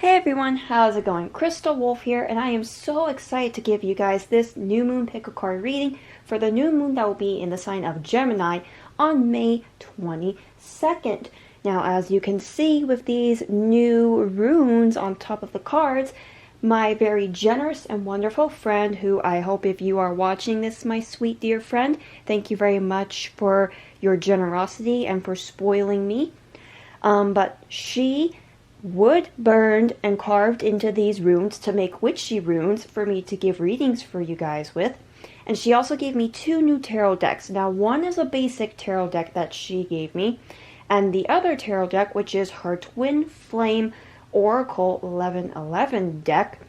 Hey everyone, how's it going? Crystal Wolf here, and I am so excited to give you guys this new moon pick a card reading for the new moon that will be in the sign of Gemini on May 22nd. Now, as you can see with these new runes on top of the cards, my very generous and wonderful friend, who I hope if you are watching this, my sweet dear friend, thank you very much for your generosity and for spoiling me. But she wood burned and carved into these runes to make witchy runes for me to give readings for you guys with. And she also gave me two new tarot decks. Now, one is a basic tarot deck that she gave me, and the other tarot deck, which is her Twin Flame Oracle 1111 deck,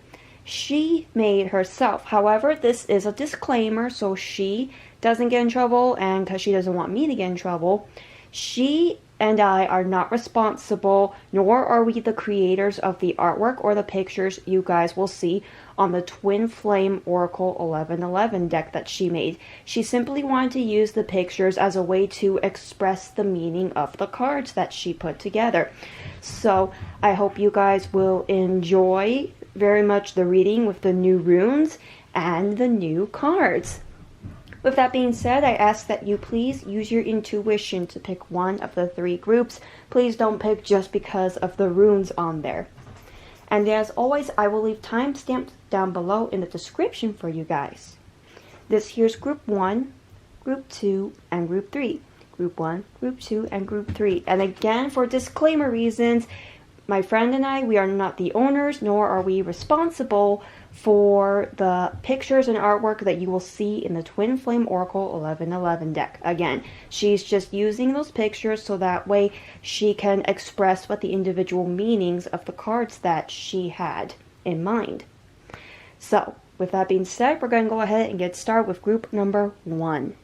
she made herself. However, this is a disclaimer, so she doesn't get in trouble, and because she doesn't want me to get in trouble, she and I are not responsible, nor are we the creators of the artwork or the pictures you guys will see on the Twin Flame Oracle 1111 deck that she made. She simply wanted to use the pictures as a way to express the meaning of the cards that she put together. So I hope you guys will enjoy very much the reading with the new runes and the new cards. With that being said, I ask that you please use your intuition to pick one of the three groups. Please don't pick just because of the runes on there. And as always, I will leave timestamps down below in the description for you guys. This here's group 1, group 2, and group 3. Group 1, group 2, and group 3. And again, for disclaimer reasons, my friend and I, we are not the owners, nor are we responsible for the pictures and artwork that you will see in the Twin Flame Oracle 1111 deck. Again, she's just using those pictures so that way she can express what the individual meanings of the cards that she had in mind. So, with that being said, we're going to go ahead and get started with group number 1.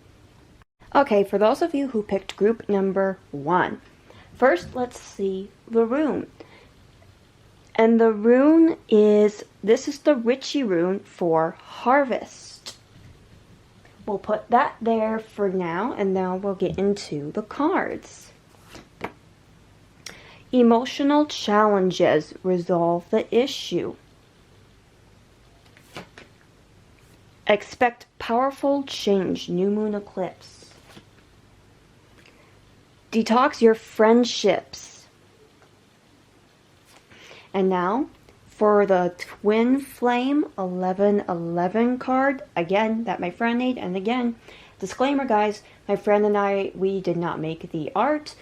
Okay, for those of you who picked group number 1, first let's see the rune. And the rune is, this is the witchy rune for harvest. We'll put that there for now, and now we'll get into the cards. Emotional challenges resolve the issue. Expect powerful change, new moon eclipse. Detox your friendships. And now, for the Twin Flame 1111 card, again, that my friend made, and again, disclaimer guys, my friend and I, we did not make the art,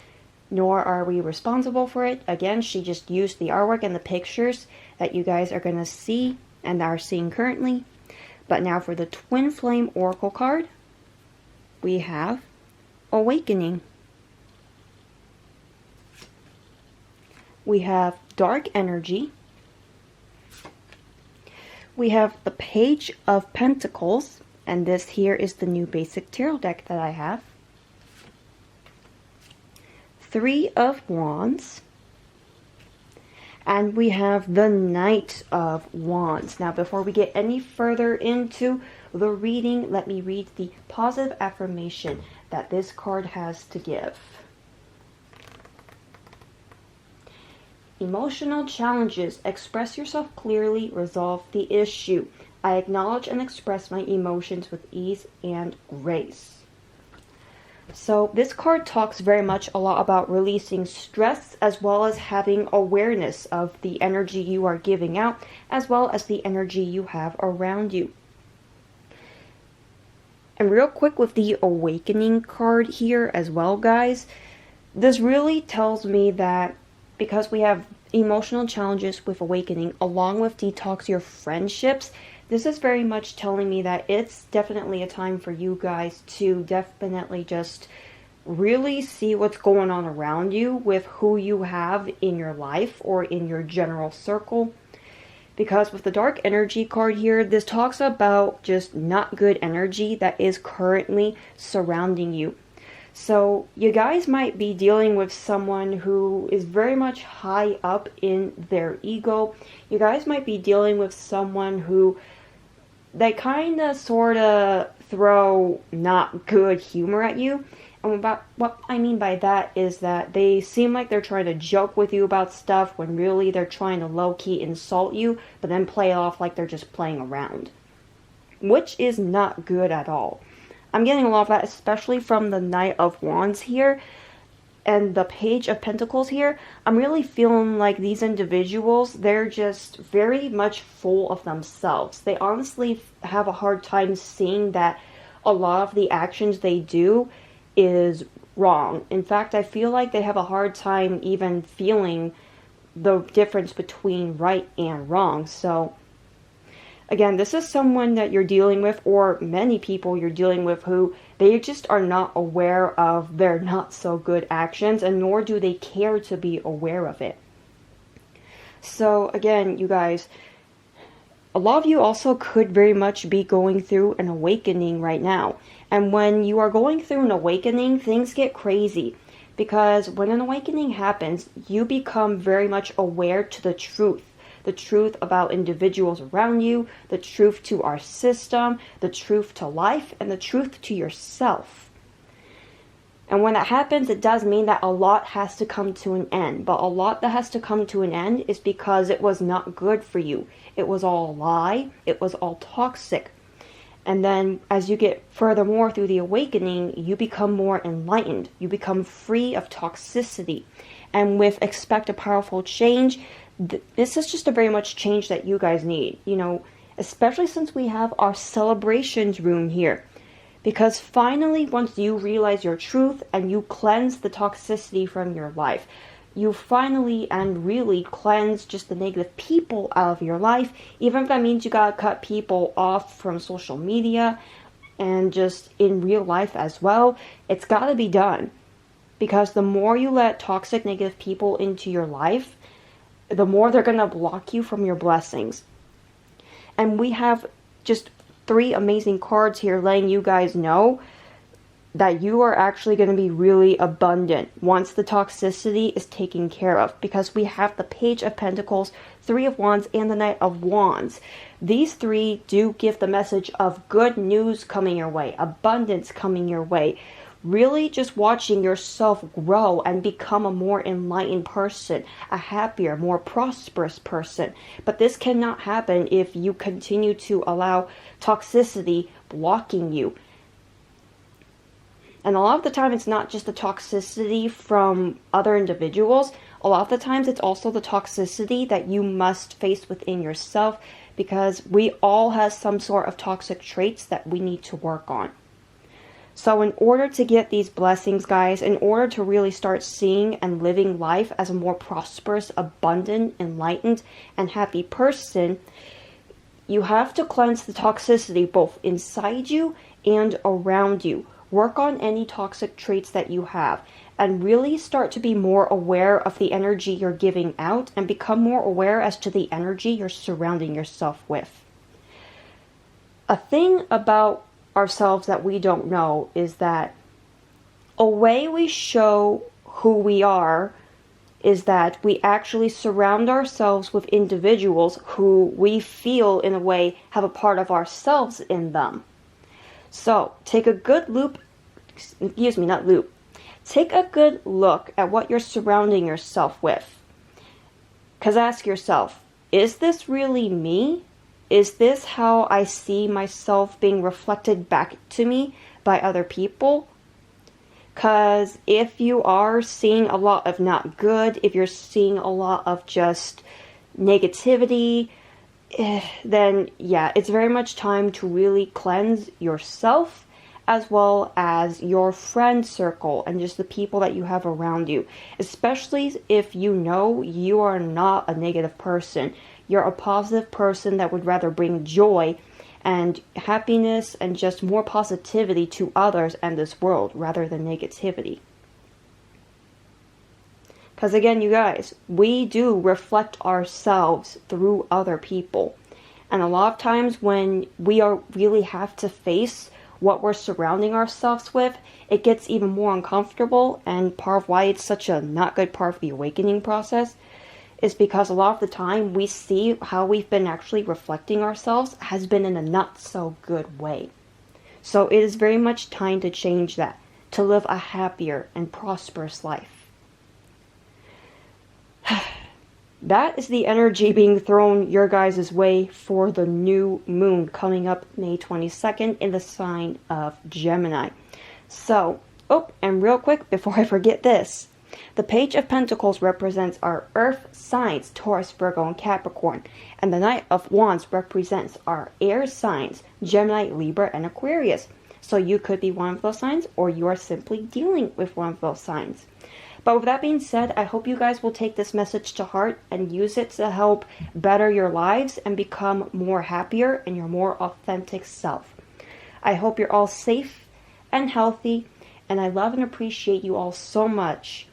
nor are we responsible for it. Again, she just used the artwork and the pictures that you guys are going to see and are seeing currently. But now for the Twin Flame Oracle card, we have Awakening. We have Dark Energy. We have the Page of Pentacles, and this here is the new basic tarot deck that I have. Three of Wands. And we have the Knight of Wands. Now, before we get any further into the reading, let me read the positive affirmation that this card has to give. Emotional challenges. Express yourself clearly. Resolve the issue. I acknowledge and express my emotions with ease and grace. So this card talks very much a lot about releasing stress, as well as having awareness of the energy you are giving out, as well as the energy you have around you. And real quick with the Awakening card here as well, guys, this really tells me that because we have emotional challenges with Awakening, along with detox your friendships, this is very much telling me that it's definitely a time for you guys to definitely just really see what's going on around you with who you have in your life or in your general circle. Because with the Dark Energy card here, this talks about just not good energy that is currently surrounding you. So you guys might be dealing with someone who is very much high up in their ego. You guys might be dealing with someone who they kind of sort of throw not good humor at you. About what I mean by that is that they seem like they're trying to joke with you about stuff when really they're trying to low-key insult you, but then play it off like they're just playing around, which is not good at all. I'm getting a lot of that, especially from the Knight of Wands here and the Page of Pentacles here. I'm really feeling like these individuals, they're just very much full of themselves. They honestly have a hard time seeing that a lot of the actions they do is wrong. In fact, I feel like they have a hard time even feeling the difference between right and wrong. So again, this is someone that you're dealing with, or many people you're dealing with, who they just are not aware of their not so good actions, and nor do they care to be aware of it. So again, you guys, a lot of you also could very much be going through an awakening right now. And when you are going through an awakening, things get crazy. Because when an awakening happens, you become very much aware to the truth. The truth about individuals around you, the truth to our system, the truth to life, and the truth to yourself. And when that happens, it does mean that a lot has to come to an end. But a lot that has to come to an end is because it was not good for you. It was all a lie. It was all toxic. And then as you get furthermore through the awakening, you become more enlightened. You become free of toxicity. And with expect a powerful change, this is just a very much change that you guys need. You know, especially since we have our celebrations room here. Because finally, once you realize your truth and you cleanse the toxicity from your life, you finally and really cleanse just the negative people out of your life, even if that means you gotta cut people off from social media and just in real life as well. It's gotta be done. Because the more you let toxic negative people into your life, the more they're gonna block you from your blessings. And we have just 3 amazing cards here letting you guys know that you are actually going to be really abundant once the toxicity is taken care of. Because we have the Page of Pentacles, 3 of Wands, and the Knight of Wands. These 3 do give the message of good news coming your way, abundance coming your way. Really just watching yourself grow and become a more enlightened person, a happier, more prosperous person. But this cannot happen if you continue to allow toxicity blocking you. And a lot of the time, it's not just the toxicity from other individuals. A lot of the times, it's also the toxicity that you must face within yourself, because we all have some sort of toxic traits that we need to work on. So in order to get these blessings, guys, in order to really start seeing and living life as a more prosperous, abundant, enlightened, and happy person, you have to cleanse the toxicity both inside you and around you. Work on any toxic traits that you have and really start to be more aware of the energy you're giving out and become more aware as to the energy you're surrounding yourself with. A thing about ourselves that we don't know is that a way we show who we are is that we actually surround ourselves with individuals who we feel in a way have a part of ourselves in them. So take a good take a good look at what you're surrounding yourself with. Because ask yourself, is this really me? Is this how I see myself being reflected back to me by other people? Because if you are seeing a lot of not good, if you're seeing a lot of just negativity, then yeah, it's very much time to really cleanse yourself as well as your friend circle and just the people that you have around you. Especially if you know you are not a negative person. You're a positive person that would rather bring joy and happiness and just more positivity to others and this world rather than negativity. Because again, you guys, we do reflect ourselves through other people. And a lot of times when we really have to face what we're surrounding ourselves with, it gets even more uncomfortable. And part of why it's such a not good part of the awakening process is because a lot of the time we see how we've been actually reflecting ourselves has been in a not so good way. So it is very much time to change that. to live a happier and prosperous life. That is the energy being thrown your guys' way for the new moon coming up May 22nd in the sign of Gemini. So, and real quick before I forget this, the Page of Pentacles represents our earth signs, Taurus, Virgo, and Capricorn. And the Knight of Wands represents our air signs, Gemini, Libra, and Aquarius. So you could be one of those signs, or you are simply dealing with one of those signs. But with that being said, I hope you guys will take this message to heart and use it to help better your lives and become more happier and your more authentic self. I hope you're all safe and healthy, and I love and appreciate you all so much.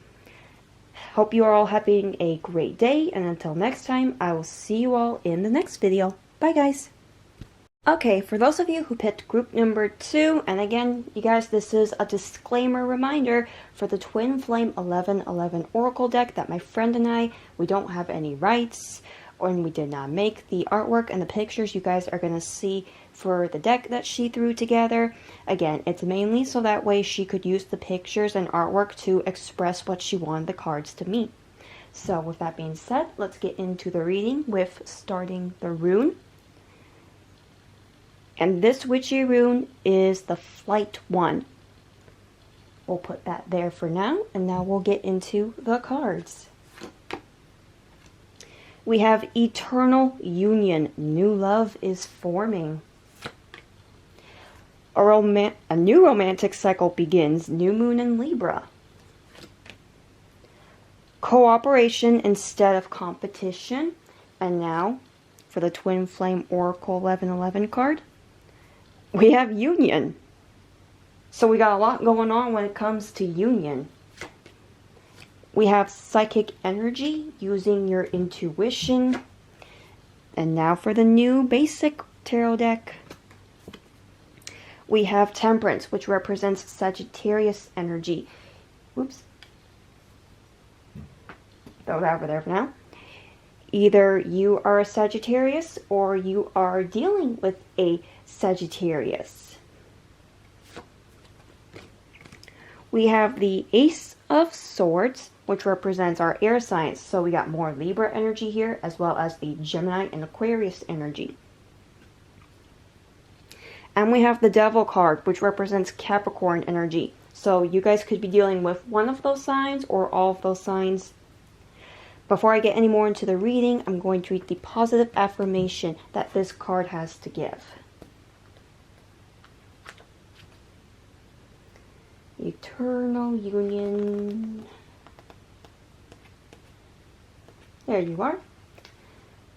Hope you are all having a great day, and until next time, I will see you all in the next video. Bye guys! Okay, for those of you who picked group number 2, and again, you guys, this is a disclaimer reminder for the Twin Flame 1111 Oracle deck that my friend and we don't have any rights, and we did not make the artwork and the pictures you guys are going to see for the deck that she threw together. Again, it's mainly so that way she could use the pictures and artwork to express what she wanted the cards to mean. So with that being said, let's get into the reading with starting the rune. And this witchy rune is the Flight one. We'll put that there for now, and now we'll get into the cards. We have Eternal Union. New love is forming. A new romantic cycle begins. New moon in Libra. Cooperation instead of competition. And now, for the Twin Flame Oracle 1111 card, we have union. So we got a lot going on when it comes to union. We have psychic energy, using your intuition. And now for the new basic tarot deck. We have Temperance, which represents Sagittarius energy. Whoops. Throw that over there for now. Either you are a Sagittarius or you are dealing with a Sagittarius. We have the Ace of Swords, which represents our air signs. So we got more Libra energy here, as well as the Gemini and Aquarius energy. And we have the Devil card, which represents Capricorn energy. So you guys could be dealing with one of those signs or all of those signs. Before I get any more into the reading, I'm going to read the positive affirmation that this card has to give. Eternal Union. There you are.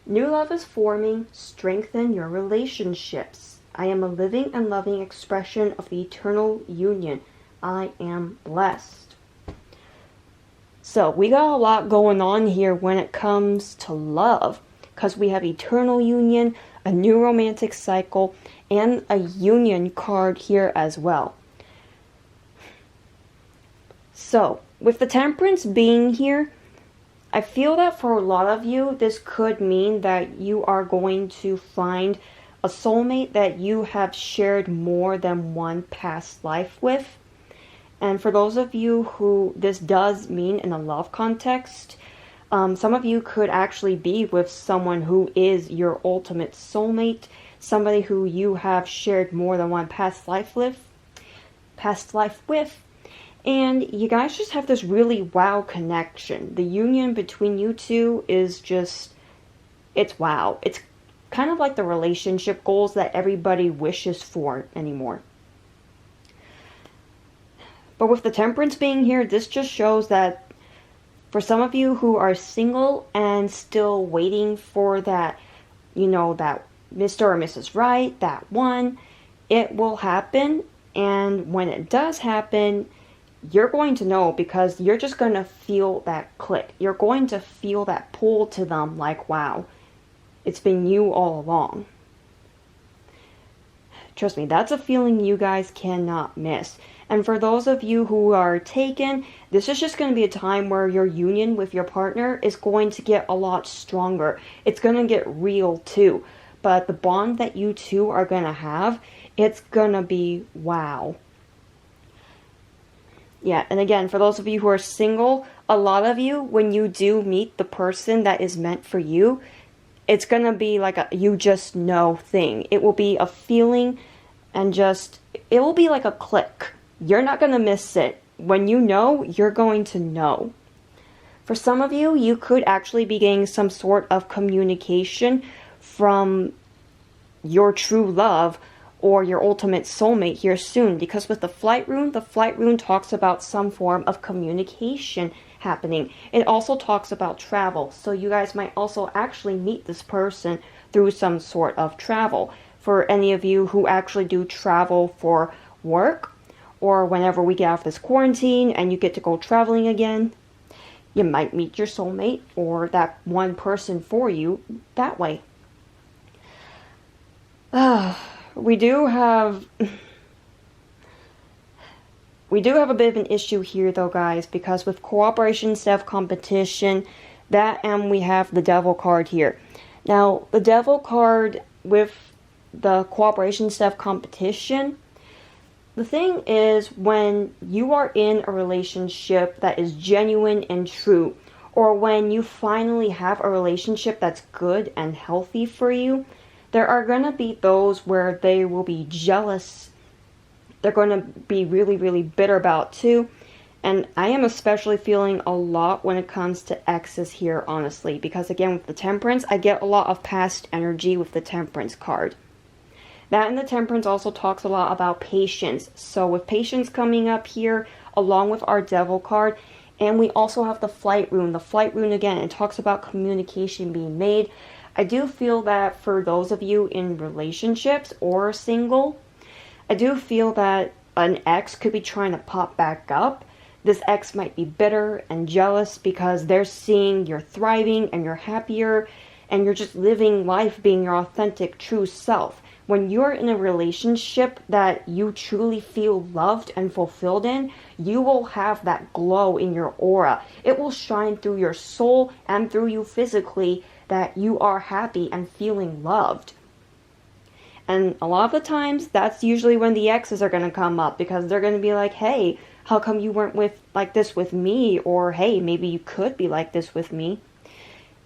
New love is forming. Strengthen your relationships. I am a living and loving expression of the eternal union. I am blessed. So we got a lot going on here when it comes to love, because we have eternal union, a new romantic cycle, and a union card here as well. So with the Temperance being here, I feel that for a lot of you, this could mean that you are going to find a soulmate that you have shared more than one past life with. And for those of you who this does mean in a love context, some of you could actually be with someone who is your ultimate soulmate, somebody who you have shared more than one past life with, and you guys just have this really wow connection. The union between you two is just, it's wow. It's kind of like the relationship goals that everybody wishes for anymore. But with the Temperance being here, this just shows that for some of you who are single and still waiting for that, you know, that Mr. or Mrs. Right, that one, it will happen. And when it does happen, you're going to know, because you're just going to feel that click. You're going to feel that pull to them like, wow, it's been you all along. Trust me, that's a feeling you guys cannot miss. And for those of you who are taken, this is just going to be a time where your union with your partner is going to get a lot stronger. It's going to get real too. But the bond that you two are going to have, it's going to be wow. Yeah, and again, for those of you who are single, a lot of you, when you do meet the person that is meant for you, it's gonna be like a you just know thing. It will be a feeling and just, it will be like a click. You're not gonna miss it. When you know, you're going to know. For some of you, you could actually be getting some sort of communication from your true love or your ultimate soulmate here soon, because with the flight rune talks about some form of communication happening. It also talks about travel, so you guys might also actually meet this person through some sort of travel. For any of you who actually do travel for work, or whenever we get off this quarantine and you get to go traveling again, you might meet your soulmate or that one person for you that way. We do have a bit of an issue here though, guys, because with cooperation instead of competition, and we have the devil card here. Now, the devil card with the cooperation instead of competition, the thing is, when you are in a relationship that is genuine and true, or when you finally have a relationship that's good and healthy for you, there are going to be those where they will be jealous. They're going to be really, really bitter about it too. And I am especially feeling a lot when it comes to exes here, honestly. Because again, with the Temperance, I get a lot of past energy with the Temperance card. That and the Temperance also talks a lot about patience. So with patience coming up here, along with our Devil card, and we also have the Flight rune. The Flight rune, again, it talks about communication being made. I do feel that for those of you in relationships or single, I do feel that an ex could be trying to pop back up. This ex might be bitter and jealous because they're seeing you're thriving and you're happier and you're just living life being your authentic, true self. When you're in a relationship that you truly feel loved and fulfilled in, you will have that glow in your aura. It will shine through your soul and through you physically that you are happy and feeling loved. And a lot of the times, that's usually when the exes are going to come up, because they're going to be like, hey, how come you weren't like this with me? Or, hey, maybe you could be like this with me.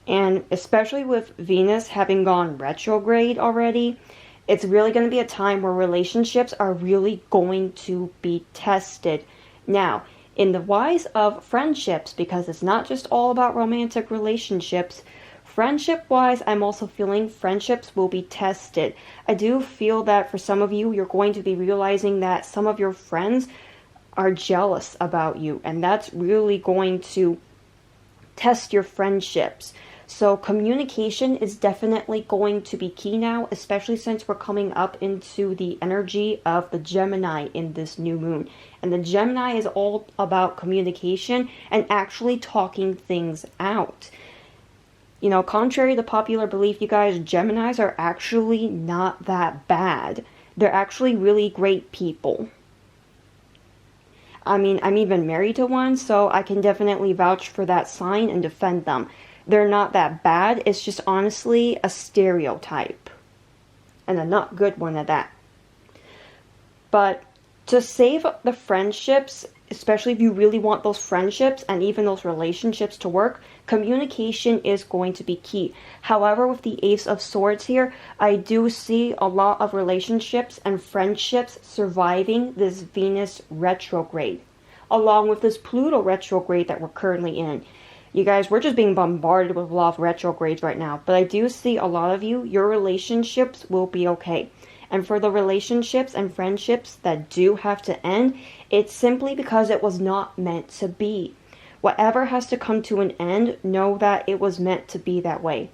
And especially with Venus having gone retrograde already, it's really going to be a time where relationships are really going to be tested. Now, in the wise of friendships, because it's not just all about romantic relationships, friendship-wise, I'm also feeling friendships will be tested. I do feel that for some of you, you're going to be realizing that some of your friends are jealous about you, and that's really going to test your friendships. So communication is definitely going to be key now, especially since we're coming up into the energy of the Gemini in this new moon. And the Gemini is all about communication and actually talking things out. You know, contrary to popular belief, you guys, Geminis are actually not that bad. They're actually really great people. I mean, I'm even married to one, so I can definitely vouch for that sign and defend them. They're not that bad. It's just honestly a stereotype. And a not good one at that. But to save the friendships, especially if you really want those friendships and even those relationships to work, communication is going to be key. However, with the Ace of Swords here, I do see a lot of relationships and friendships surviving this Venus retrograde, along with this Pluto retrograde that we're currently in. You guys, we're just being bombarded with a lot of retrogrades right now. But I do see a lot of you, your relationships will be okay. And for the relationships and friendships that do have to end, it's simply because it was not meant to be. Whatever has to come to an end, know that it was meant to be that way.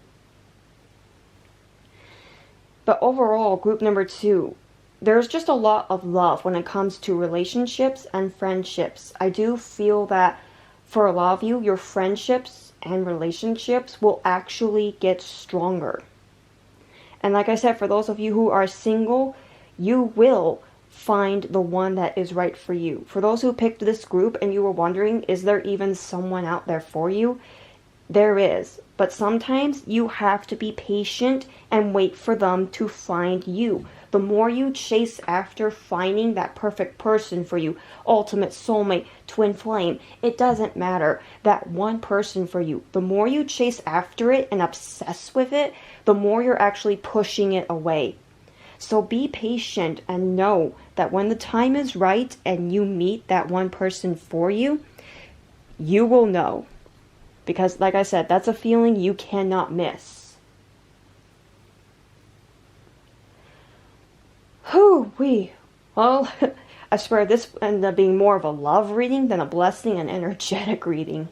But overall, group number 2, there's just a lot of love when it comes to relationships and friendships. I do feel that for a lot of you, your friendships and relationships will actually get stronger. And like I said, for those of you who are single, you will find the one that is right for you. For those who picked this group and you were wondering, is there even someone out there for you? There is. But sometimes you have to be patient and wait for them to find you. The more you chase after finding that perfect person for you, ultimate soulmate, twin flame, it doesn't matter. That one person for you, the more you chase after it and obsess with it, the more you're actually pushing it away. So be patient and know that when the time is right and you meet that one person for you, you will know. Because like I said, that's a feeling you cannot miss. Whew-wee. Well, I swear this ended up being more of a love reading than a blessing and energetic reading.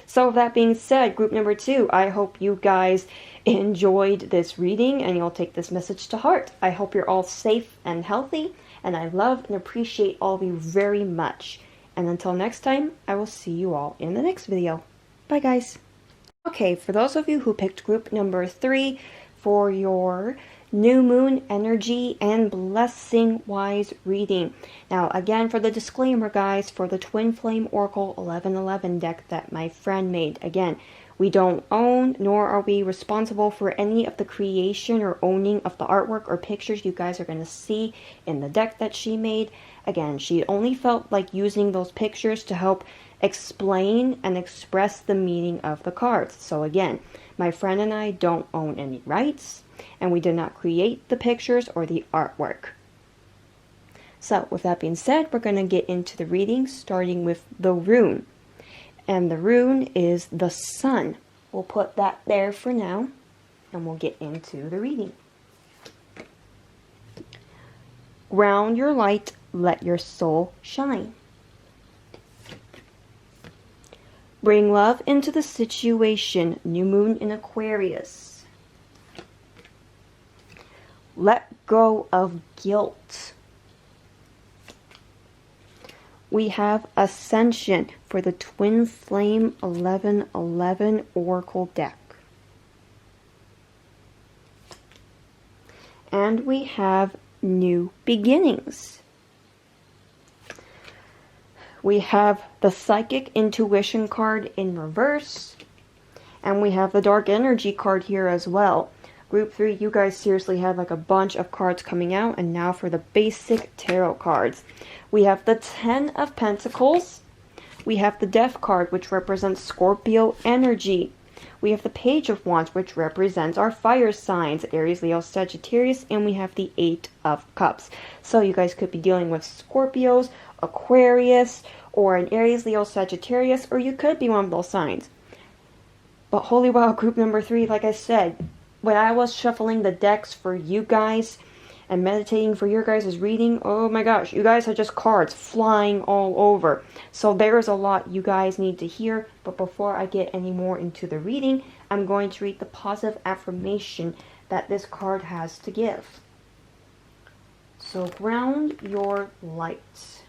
So that being said, group number 2, I hope you guys enjoyed this reading and you'll take this message to heart. I hope you're all safe and healthy, and I love and appreciate all of you very much. And until next time, I will see you all in the next video. Bye guys. Okay, for those of you who picked group number 3 for your new moon energy and blessing wise reading. Now again, for the disclaimer guys, for the Twin Flame Oracle 1111 deck that my friend made, again, we don't own nor are we responsible for any of the creation or owning of the artwork or pictures you guys are going to see in the deck that she made. Again, she only felt like using those pictures to help explain and express the meaning of the cards. So again, my friend and I don't own any rights, and we did not create the pictures or the artwork. So with that being said, we're going to get into the reading, starting with the rune. And the rune is the sun. We'll put that there for now, and we'll get into the reading. Ground your light, let your soul shine. Bring love into the situation, new moon in Aquarius. Let go of guilt. We have Ascension for the Twin Flame 1111 Oracle deck. And we have New Beginnings. We have the Psychic Intuition card in reverse. And we have the Dark Energy card here as well. Group 3, you guys seriously had like a bunch of cards coming out. And now for the basic tarot cards. We have the 10 of Pentacles. We have the Death card, which represents Scorpio energy. We have the Page of Wands, which represents our fire signs, Aries, Leo, Sagittarius. And we have the 8 of Cups. So you guys could be dealing with Scorpios, Aquarius, or an Aries, Leo, Sagittarius, or you could be one of those signs. But holy wow, group number 3, like I said, when I was shuffling the decks for you guys and meditating for your guys' reading, oh my gosh, you guys are just cards flying all over. So there is a lot you guys need to hear. But before I get any more into the reading, I'm going to read the positive affirmation that this card has to give. So ground your light.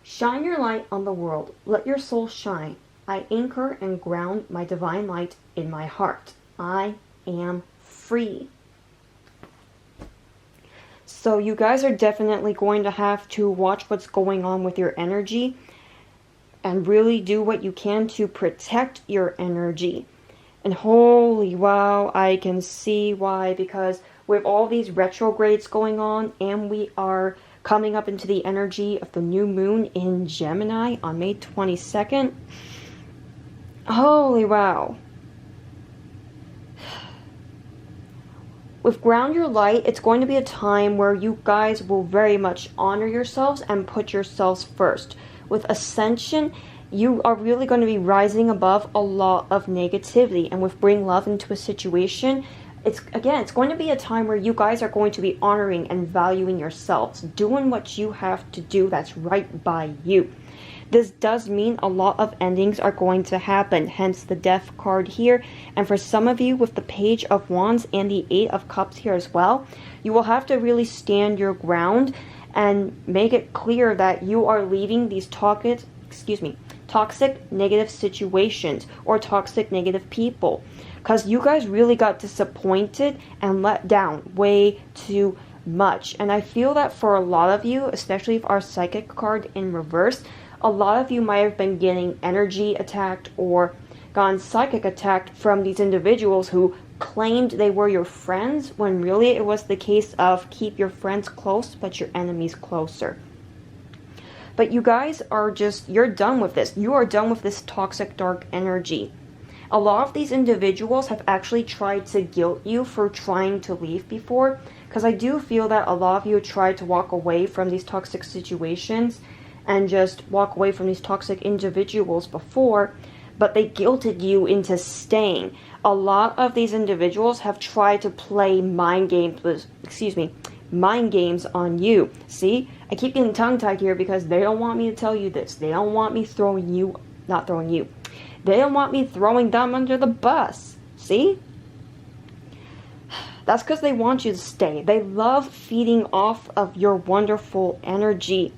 Shine your light on the world. Let your soul shine. I anchor and ground my divine light in my heart. I am free. So you guys are definitely going to have to watch what's going on with your energy and really do what you can to protect your energy. And holy wow, I can see why, because with all these retrogrades going on, and we are coming up into the energy of the new moon in Gemini on May 22nd. Holy wow. With Ground Your Light, it's going to be a time where you guys will very much honor yourselves and put yourselves first. With Ascension, you are really going to be rising above a lot of negativity. And with Bring Love into a situation, it's going to be a time where you guys are going to be honoring and valuing yourselves, doing what you have to do that's right by you. This does mean a lot of endings are going to happen, hence the Death card here. And for some of you with the Page of Wands and the 8 of Cups here as well, you will have to really stand your ground and make it clear that you are leaving these toxic negative situations or toxic negative people. Because you guys really got disappointed and let down way too much. And I feel that for a lot of you, especially if our Psychic card in reverse, A lot of you might have been getting energy attacked or gotten psychic attacked from these individuals who claimed they were your friends, when really it was the case of keep your friends close but your enemies closer. But you guys are you're done with this. You are done with this toxic dark energy. A lot of these individuals have actually tried to guilt you for trying to leave before, because I do feel that a lot of you tried to walk away from these toxic situations and just walk away from these toxic individuals before, but they guilted you into staying. A lot of these individuals have tried to play mind games on you. See, I keep getting tongue-tied here because they don't want me to tell you this. They don't want me They don't want me throwing them under the bus. See? That's because they want you to stay. They love feeding off of your wonderful energy.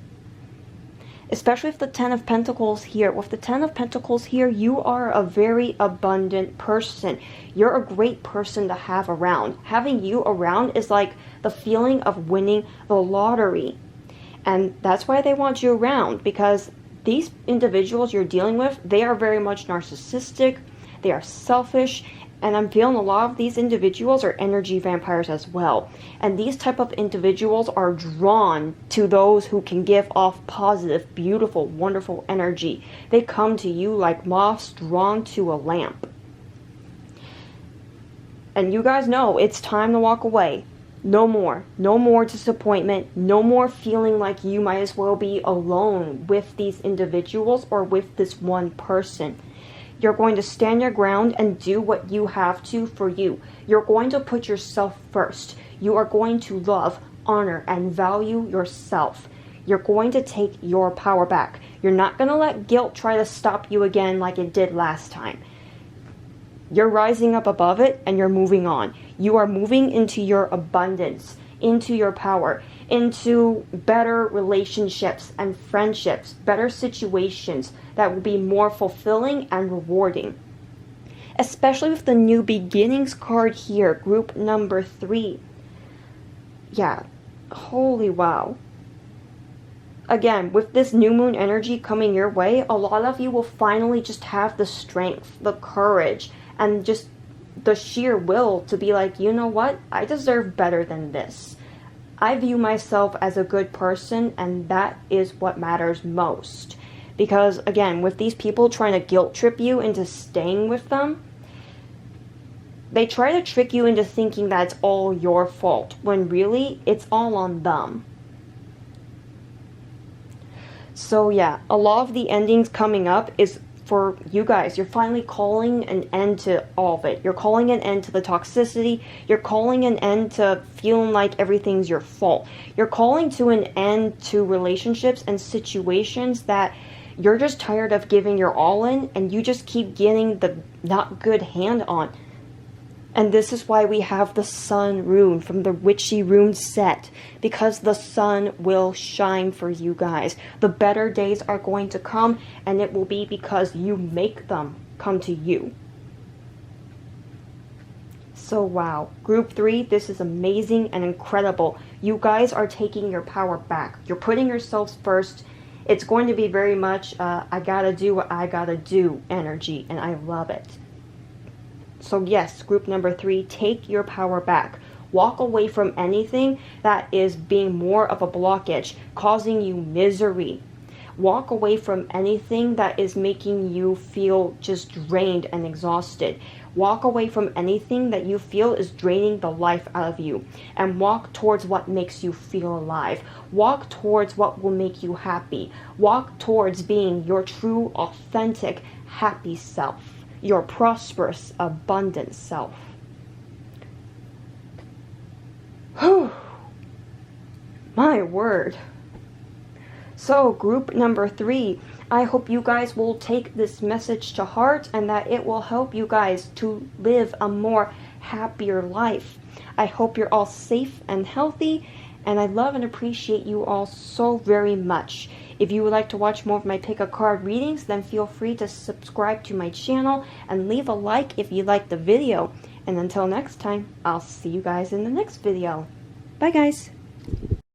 Especially with the Ten of Pentacles here. With the Ten of Pentacles here, you are a very abundant person. You're a great person to have around. Having you around is like the feeling of winning the lottery. And that's why they want you around, because these individuals you're dealing with, they are very much narcissistic, they are selfish, and I'm feeling a lot of these individuals are energy vampires as well. And these type of individuals are drawn to those who can give off positive, beautiful, wonderful energy. They come to you like moths drawn to a lamp. And you guys know it's time to walk away. No more. No more disappointment. No more feeling like you might as well be alone with these individuals or with this one person. You're going to stand your ground and do what you have to for you. You're going to put yourself first. You are going to love, honor, and value yourself. You're going to take your power back. You're not going to let guilt try to stop you again like it did last time. You're rising up above it and you're moving on. You are moving into your abundance, into your power, into better relationships and friendships, better situations that will be more fulfilling and rewarding. Especially with the New Beginnings card here, group number 3. Yeah, holy wow. Again, with this new moon energy coming your way, a lot of you will finally just have the strength, the courage, and just the sheer will to be like, you know what? I deserve better than this. I view myself as a good person, and that is what matters most. Because, again, with these people trying to guilt trip you into staying with them, they try to trick you into thinking that it's all your fault, when really, it's all on them. So yeah, a lot of the endings coming up is for you guys. You're finally calling an end to all of it. You're calling an end to the toxicity. You're calling an end to feeling like everything's your fault. You're calling to an end to relationships and situations that you're just tired of giving your all in, and you just keep getting the not good hand on. And this is why we have the sun rune from the witchy rune set, because the sun will shine for you guys. The better days are going to come, and it will be because you make them come to you. So wow, group 3, this is amazing and incredible. You guys are taking your power back. You're putting yourselves first. It's going to be very much I gotta do what I gotta do energy, and I love it. So yes, group number 3, take your power back. Walk away from anything that is being more of a blockage, causing you misery. Walk away from anything that is making you feel just drained and exhausted. Walk away from anything that you feel is draining the life out of you. And walk towards what makes you feel alive. Walk towards what will make you happy. Walk towards being your true, authentic, happy self. Your prosperous, abundant self. Whew. My word. So, group number 3, I hope you guys will take this message to heart and that it will help you guys to live a more happier life. I hope you're all safe and healthy, and I love and appreciate you all so very much. If you would like to watch more of my pick a card readings, then feel free to subscribe to my channel and leave a like if you liked the video. And until next time, I'll see you guys in the next video. Bye guys!